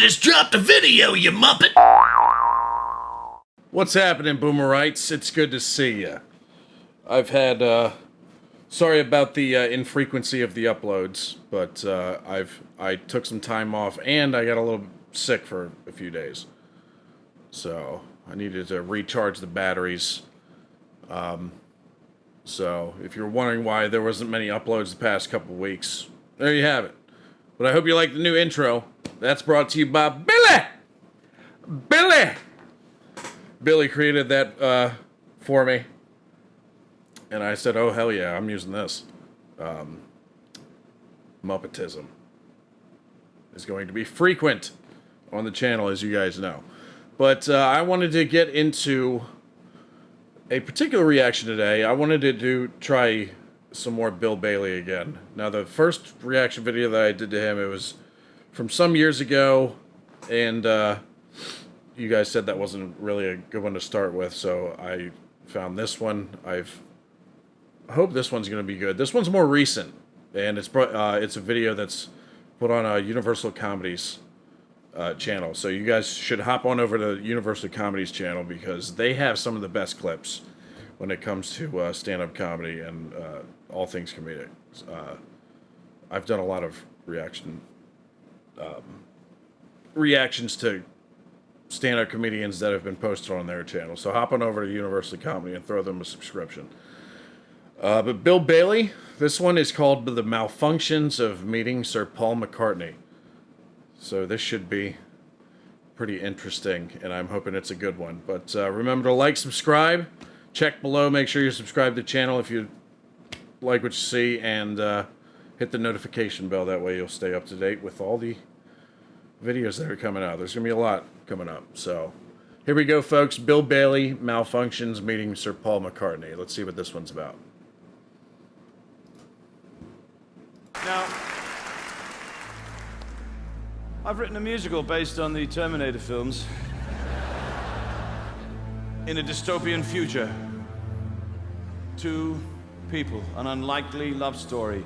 just dropped a video, you muppet! What's happening, Boomerites? It's good to see ya. I've had, sorry about the infrequency of the uploads, but I took some time off and I got a little sick for a few days. So I needed to recharge the batteries. So if you're wondering why there wasn't many uploads the past couple weeks, there you have it. But I hope you like the new intro. That's brought to you by Billy! Billy created that for me. And I said, oh, hell yeah, I'm using this. Muppetism is going to be frequent on the channel, as you guys know. But I wanted to get into a particular reaction today. I wanted to try some more Bill Bailey again. Now, the first reaction video that I did to him, it was from some years ago, and you guys said that wasn't really a good one to start with, so I found this one. I hope this one's going to be good. This one's more recent, and it's a video that's put on Universal Comedy's channel. So you guys should hop on over to Universal Comedy's channel because they have some of the best clips when it comes to stand-up comedy and all things comedic. I've done a lot of reactions to stand-up comedians that have been posted on their channel. So hop on over to Universal Comedy and throw them a subscription. But Bill Bailey, this one is called The Malfunctions of Meeting Sir Paul McCartney. So this should be pretty interesting, and I'm hoping it's a good one. But remember to like, subscribe, check below, make sure you subscribe to the channel if you like what you see, and hit the notification bell. That way you'll stay up to date with all the videos that are coming out. There's going to be a lot coming up. So here we go, folks. Bill Bailey, Malfunctions, Meeting Sir Paul McCartney. Let's see what this one's about. Now, I've written a musical based on the Terminator films in a dystopian future. Two people, an unlikely love story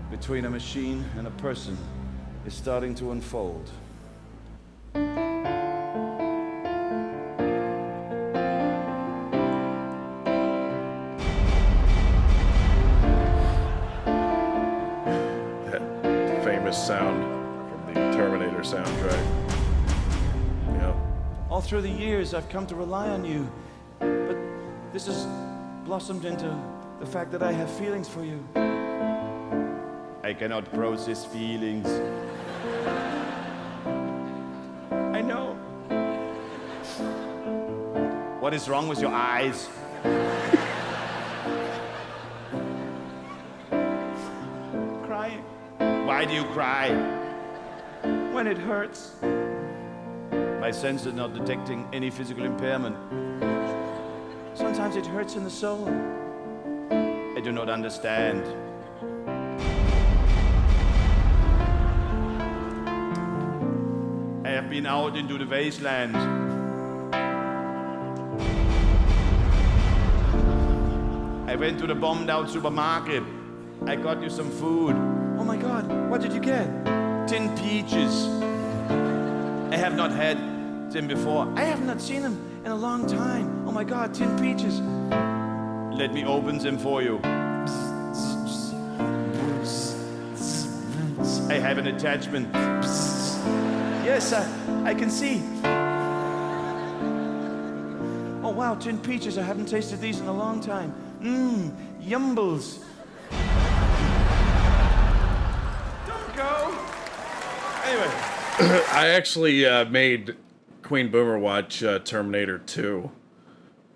between a machine and a person is starting to unfold. That famous sound from the Terminator soundtrack. Yeah. All through the years, I've come to rely on you, but this has blossomed into the fact that I have feelings for you. I cannot process feelings. I know. What is wrong with your eyes? Crying. Why do you cry? When it hurts. My sense is not detecting any physical impairment. Sometimes it hurts in the soul. I do not understand. I have been out into the wasteland. I went to the bombed out supermarket. I got you some food. Oh my God, what did you get? Tin peaches. I have not had them before. I have not seen them in a long time. Oh my God, tin peaches. Let me open them for you. I have an attachment. Yes, I can see. Oh wow, tin peaches. I haven't tasted these in a long time. Mmm, yumbles. Don't go. Anyway. I actually made Queen Boomer watch Terminator 2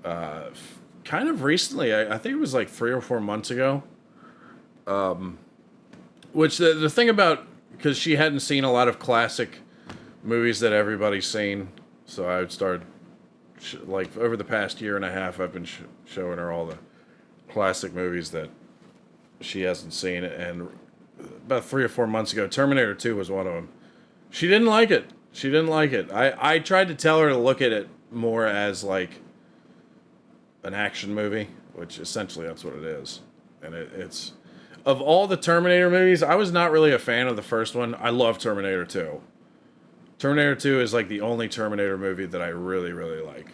kind of recently. I think it was like 3 or 4 months ago. Which the thing about, because she hadn't seen a lot of classic movies that everybody's seen, so I would start, like, over the past year and a half, I've been showing her all the classic movies that she hasn't seen, and about 3 or 4 months ago, Terminator 2 was one of them. She didn't like it. She didn't like it. I tried to tell her to look at it more as, like, an action movie, which essentially that's what it is. And it's... Of all the Terminator movies, I was not really a fan of the first one. I love Terminator 2. Terminator 2 is like the only Terminator movie that I really, really like.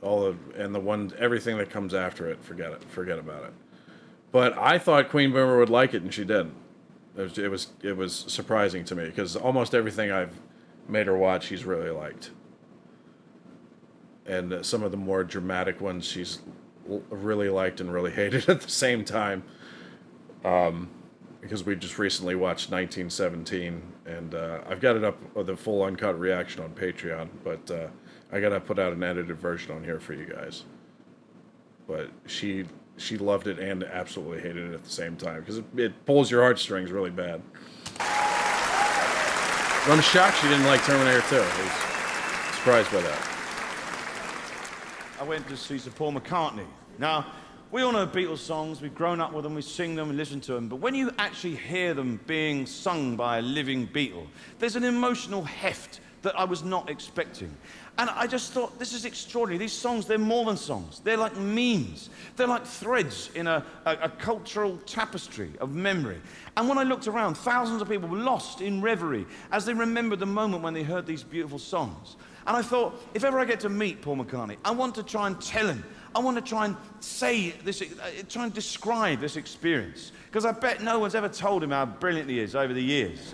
Everything that comes after it, forget about it. But I thought Queen Boomer would like it, and she didn't. It was surprising to me, because almost everything I've made her watch, she's really liked. And some of the more dramatic ones, she's really liked and really hated at the same time. Because we just recently watched 1917, and I've got it up with a full uncut reaction on Patreon, but I gotta put out an edited version on here for you guys. But she loved it and absolutely hated it at the same time, because it pulls your heartstrings really bad. But I'm shocked she didn't like Terminator 2. I was surprised by that. I went to see Sir Paul McCartney. Now, we all know Beatles songs, we've grown up with them, we sing them, we listen to them, but when you actually hear them being sung by a living Beatle, there's an emotional heft that I was not expecting. And I just thought, this is extraordinary. These songs, they're more than songs. They're like memes. They're like threads in a cultural tapestry of memory. And when I looked around, thousands of people were lost in reverie as they remembered the moment when they heard these beautiful songs. And I thought, if ever I get to meet Paul McCartney, I want to try and tell him. I want to try and say this, try and describe this experience. Because I bet no one's ever told him how brilliant he is over the years.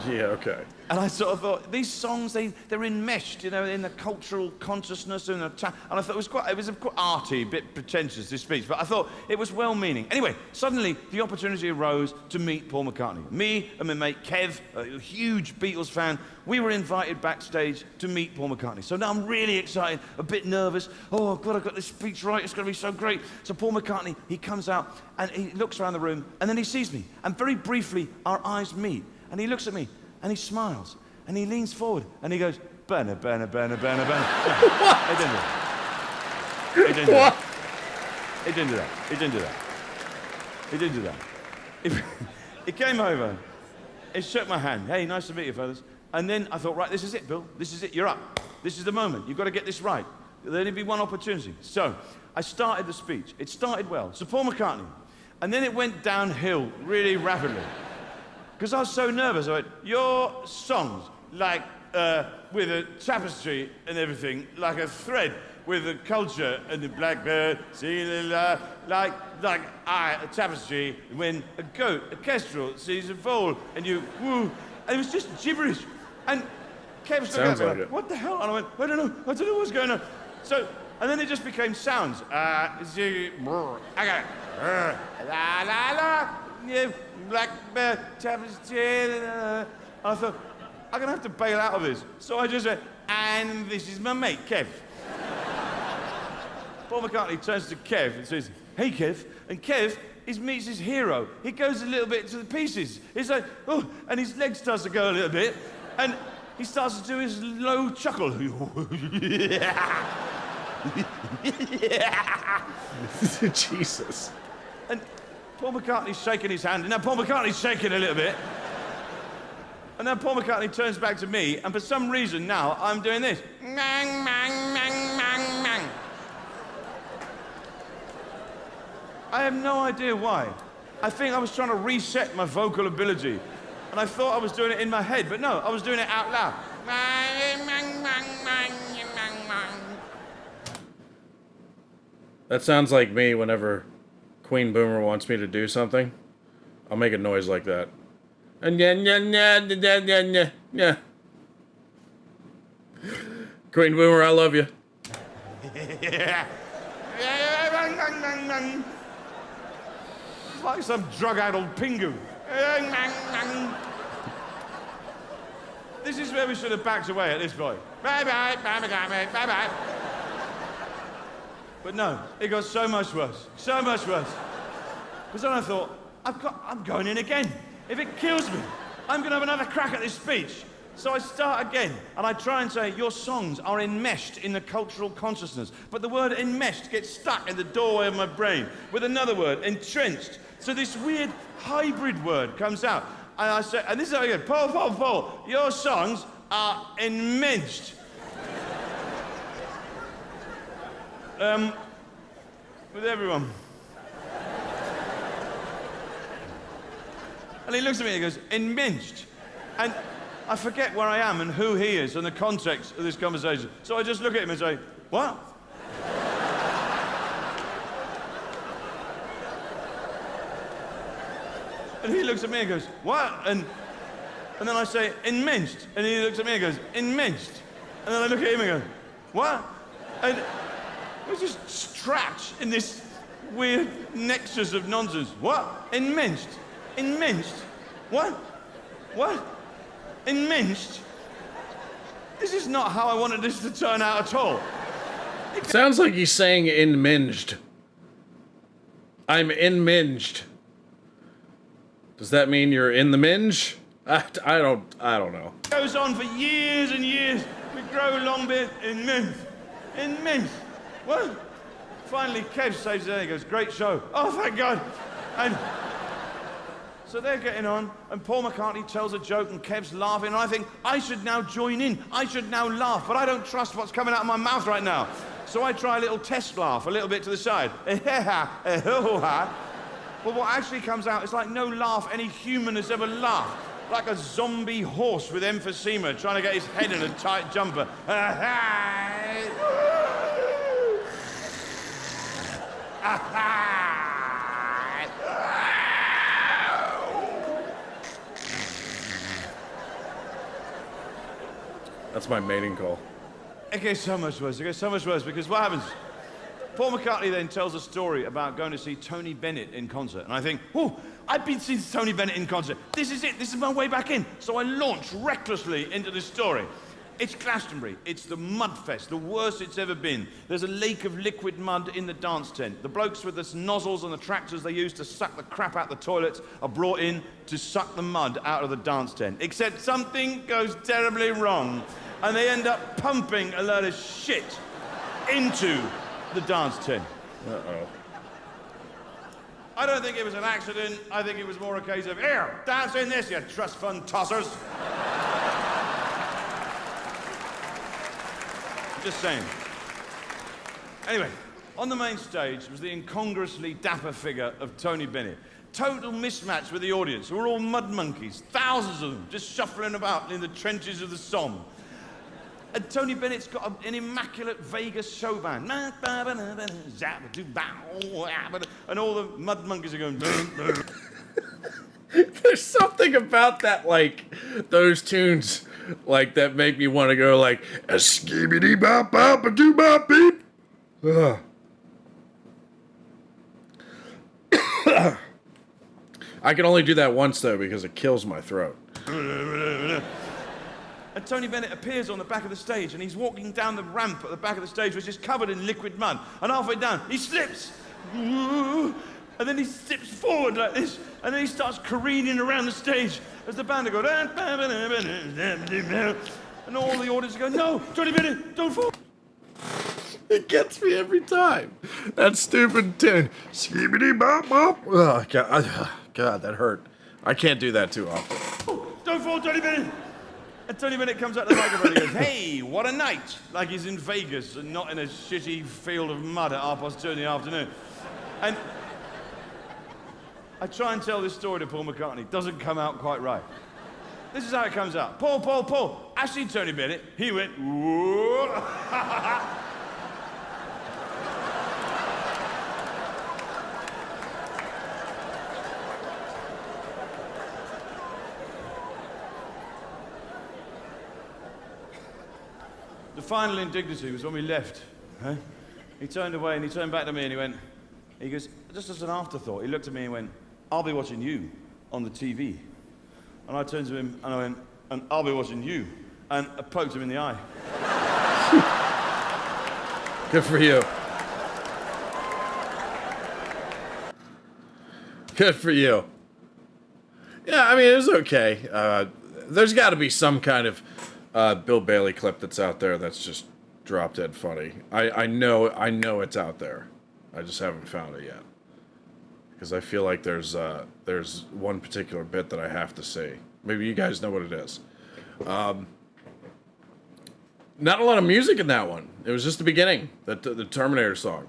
Yeah, okay. And I sort of thought, these songs, they're enmeshed, you know, in the cultural consciousness and I thought it was quite arty, a bit pretentious, this speech, but I thought it was well-meaning. Anyway, suddenly the opportunity arose to meet Paul McCartney. Me and my mate Kev, a huge Beatles fan, we were invited backstage to meet Paul McCartney. So now I'm really excited, a bit nervous. Oh, God, I've got this speech right, it's going to be so great. So Paul McCartney, he comes out and he looks around the room and then he sees me. And very briefly, our eyes meet. And he looks at me. And he smiles, and he leans forward, and he goes, Burner, burner, burner, burner, burner. What? He didn't do that. He didn't do that. He didn't do that. He didn't do that. He didn't do that. He came over, he shook my hand. Hey, nice to meet you, fellas. And then I thought, right, this is it, Bill. This is it, you're up. This is the moment. You've got to get this right. There'll only be one opportunity. So I started the speech. It started well. So Paul McCartney. And then it went downhill really rapidly. Because I was so nervous, I went, your songs, like, with a tapestry and everything, like a thread with the culture and the blackbird, like a tapestry when a goat, a kestrel, sees a foal, and you, woo, and it was just gibberish. And Kev was looking at me like, what the hell? And I went, I don't know what's going on. So, and then it just became sounds. I got la la la. Yeah, blackbird, tapestry. And I thought, I'm gonna have to bail out of this. So I just went, and this is my mate, Kev. Paul McCartney turns to Kev and says, hey, Kev. And Kev meets his hero. He goes a little bit to the pieces. He's like, oh, and his leg starts to go a little bit. And he starts to do his low chuckle. Jesus. And Paul McCartney's shaking his hand, and now Paul McCartney's shaking a little bit. And then Paul McCartney turns back to me, and for some reason now, I'm doing this. Mang, mang, mang, mang, mang. I have no idea why. I think I was trying to reset my vocal ability. And I thought I was doing it in my head, but no, I was doing it out loud. Mang, mang, mang, mang, mang, mang. That sounds like me whenever Queen Boomer wants me to do something. I'll make a noise like that. And yeah. Queen Boomer, I love you. It's like some drug-addled pingu. This is where we should have backed away at this point. Bye-bye, bye-bye, bye-bye. But no, it got so much worse. So much worse. Because then I thought, I'm going in again. If it kills me, I'm going to have another crack at this speech. So I start again, and I try and say, your songs are enmeshed in the cultural consciousness. But the word enmeshed gets stuck in the doorway of my brain with another word, entrenched. So this weird hybrid word comes out. And I say, and this is how I go, Paul, your songs are enmeshed. With everyone. And he looks at me and he goes, enmeshed. And I forget where I am and who he is and the context of this conversation. So I just look at him and say, what? And he looks at me and goes, what? And then I say, enmensed. And he looks at me and goes, enmensed. And then I look at him and go, what? And we're just trapped in this weird nexus of nonsense. What? Enmensed. Enmensed. What? What? Enmensed? This is not how I wanted this to turn out at all. Sounds like he's saying inminged. I'm inminged. Does that mean you're in the minge? I don't know. It goes on for years and years. We grow a long beard in mint. In mint. What? Finally, Kev saves it. He goes, great show. Oh, thank God. And so they're getting on, and Paul McCartney tells a joke, and Kev's laughing, and I think, I should now join in. I should now laugh, but I don't trust what's coming out of my mouth right now. So I try a little test laugh, a little bit to the side. But what actually comes out is like no laugh any human has ever laughed. Like a zombie horse with emphysema trying to get his head in a tight jumper. That's my mating call. It gets so much worse. It gets so much worse because what happens? Paul McCartney then tells a story about going to see Tony Bennett in concert. And I think, oh, I've been seeing Tony Bennett in concert. This is it. This is my way back in. So I launch recklessly into this story. It's Glastonbury. It's the Mudfest, the worst it's ever been. There's a lake of liquid mud in the dance tent. The blokes with the nozzles and the tractors they use to suck the crap out the toilets are brought in to suck the mud out of the dance tent. Except something goes terribly wrong, and they end up pumping a load of shit into the dance tent. Uh-oh. I don't think it was an accident. I think it was more a case of, here, dance in this, you trust fund tossers. Just saying. Anyway, on the main stage was the incongruously dapper figure of Tony Bennett. Total mismatch with the audience, who were all mud monkeys, thousands of them, just shuffling about in the trenches of the Somme. And Tony Bennett's got an immaculate Vegas show band. And all the mud monkeys are going... There's something about that, like, those tunes, like, that make me want to go, like, a skibidi bop bop a doo bop beep. I can only do that once, though, because it kills my throat. And Tony Bennett appears on the back of the stage, and he's walking down the ramp at the back of the stage, which is covered in liquid mud. And halfway down, he slips. And then he slips forward like this, and then he starts careening around the stage as the band are going... And all the audience are going, no, Tony Bennett, don't fall. It gets me every time. That stupid tune. Skibidi bop bop. Oh, God, that hurt. I can't do that too often. Don't fall, Tony Bennett. And Tony Bennett comes out to the microphone and he goes, hey, what a night. Like he's in Vegas and not in a shitty field of mud at 2:30 in the afternoon. And I try and tell this story to Paul McCartney. It doesn't come out quite right. This is how it comes out. Paul. I seen Tony Bennett. He went, whoa. The final indignity was when we left. Huh? He turned away and he turned back to me and he goes, just as an afterthought, he looked at me and went, I'll be watching you on the TV. And I turned to him and I went, and I'll be watching you. And I poked him in the eye. Good for you. Good for you. Yeah, I mean, it was okay. There's got to be some kind of Bill Bailey clip that's out there that's just drop dead funny. I know it's out there. I just haven't found it yet. Because I feel like there's one particular bit that I have to see. Maybe you guys know what it is. Not a lot of music in that one. It was just the beginning, the Terminator song.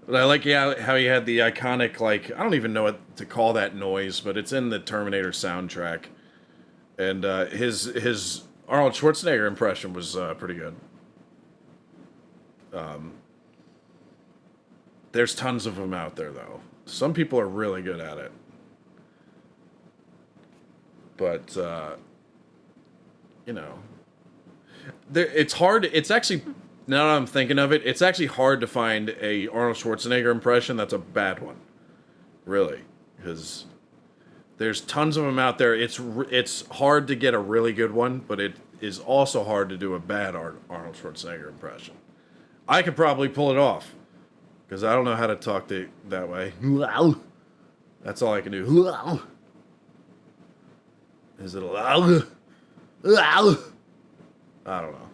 But I like how he had the iconic, like, I don't even know what to call that noise, but it's in the Terminator soundtrack. And his Arnold Schwarzenegger impression was pretty good. There's tons of them out there, though. Some people are really good at it. But, you know, it's hard. It's actually, now that I'm thinking of it, it's actually hard to find a Arnold Schwarzenegger impression that's a bad one. Really. Because there's tons of them out there. It's hard to get a really good one, but it is also hard to do a bad Arnold Schwarzenegger impression. I could probably pull it off. Because I don't know how to talk that way. That's all I can do. Is it loud? I don't know.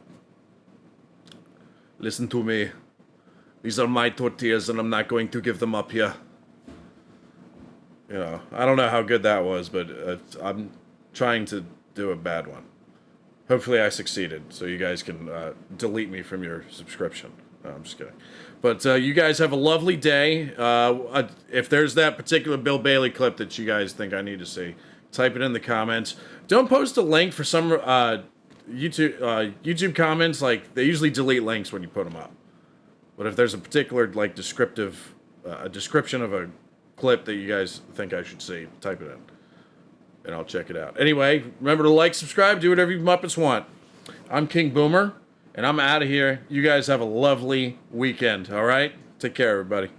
Listen to me. These are my tortillas, and I'm not going to give them up here. You know, I don't know how good that was, but I'm trying to do a bad one. Hopefully I succeeded, so you guys can delete me from your subscription. No, I'm just kidding. But you guys have a lovely day. If there's that particular Bill Bailey clip that you guys think I need to see, type it in the comments. Don't post a link for some YouTube comments. Like, they usually delete links when you put them up. But if there's a particular like description of a clip that you guys think I should see, type it in, and I'll check it out. Anyway, remember to like, subscribe, do whatever you Muppets want. I'm King Boomer, and I'm out of here. You guys have a lovely weekend, all right? Take care, everybody.